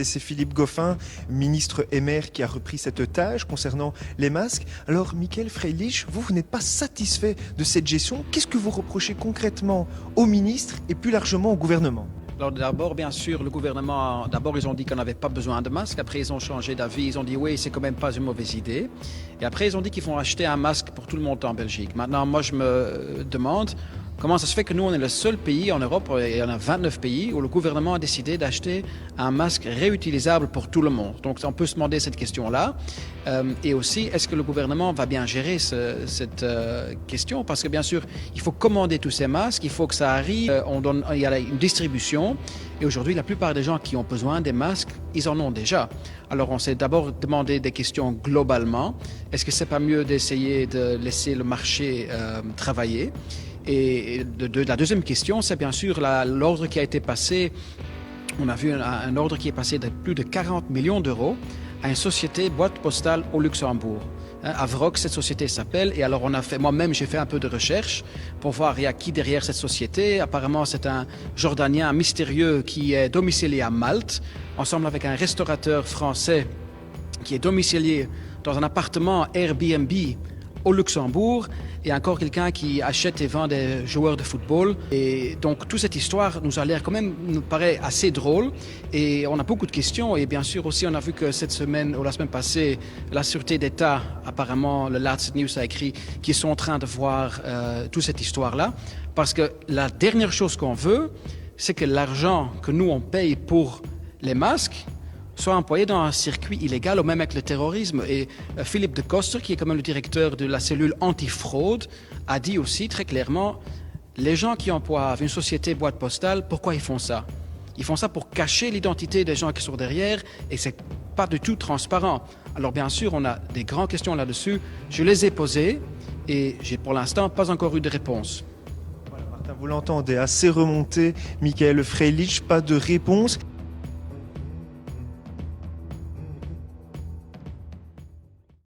c'est Philippe Goffin, ministre émérite, qui a repris cette tâche concernant les masques. Alors, Michael Freilich, vous n'êtes pas satisfait de cette gestion. Qu'est-ce que vous reprochez concrètement au ministre et plus largement au gouvernement? Alors d'abord, bien sûr, le gouvernement, d'abord ils ont dit qu'on n'avait pas besoin de masque, après ils ont changé d'avis, ils ont dit oui, c'est quand même pas une mauvaise idée. Et après ils ont dit qu'ils vont acheter un masque pour tout le monde en Belgique. Maintenant, moi je me demande comment ça se fait que nous on est le seul pays en Europe, et il y en a 29 pays, où le gouvernement a décidé d'acheter un masque réutilisable pour tout le monde. Donc on peut se demander cette question-là. Et aussi, est-ce que le gouvernement va bien gérer cette question? Parce que bien sûr, il faut commander tous ces masques, il faut que ça arrive, il y a une distribution. Et aujourd'hui, la plupart des gens qui ont besoin des masques, ils en ont déjà. Alors on s'est d'abord demandé des questions globalement. Est-ce que c'est pas mieux d'essayer de laisser le marché travailler? Et la deuxième question, c'est bien sûr l'ordre qui a été passé. On a vu un ordre qui est passé de plus de 40 millions d'euros à une société boîte postale au Luxembourg. Avroc, cette société s'appelle. Et alors moi-même, j'ai fait un peu de recherche pour voir il y a qui derrière cette société. Apparemment, c'est un Jordanien mystérieux qui est domicilié à Malte, ensemble avec un restaurateur français qui est domicilié dans un appartement Airbnb au Luxembourg, et encore quelqu'un qui achète et vend des joueurs de football. Et donc toute cette histoire nous a l'air quand même, nous paraît assez drôle, et on a beaucoup de questions. Et bien sûr aussi, on a vu que cette semaine ou la semaine passée, la Sûreté d'État, apparemment le Laatste Nieuws a écrit qu'ils sont en train de voir toute cette histoire-là, parce que la dernière chose qu'on veut, c'est que l'argent que nous on paye pour les masques soit employé dans un circuit illégal ou même avec le terrorisme. Et Philippe de Koster, qui est quand même le directeur de la cellule antifraude, a dit aussi très clairement, les gens qui emploient une société boîte postale, pourquoi ils font ça? Ils font ça pour cacher l'identité des gens qui sont derrière, et c'est pas du tout transparent. Alors bien sûr, on a des grandes questions là-dessus. Je les ai posées et j'ai pour l'instant pas encore eu de réponse. Voilà, Martin, vous l'entendez, assez remonté, Michael Freilich, pas de réponse.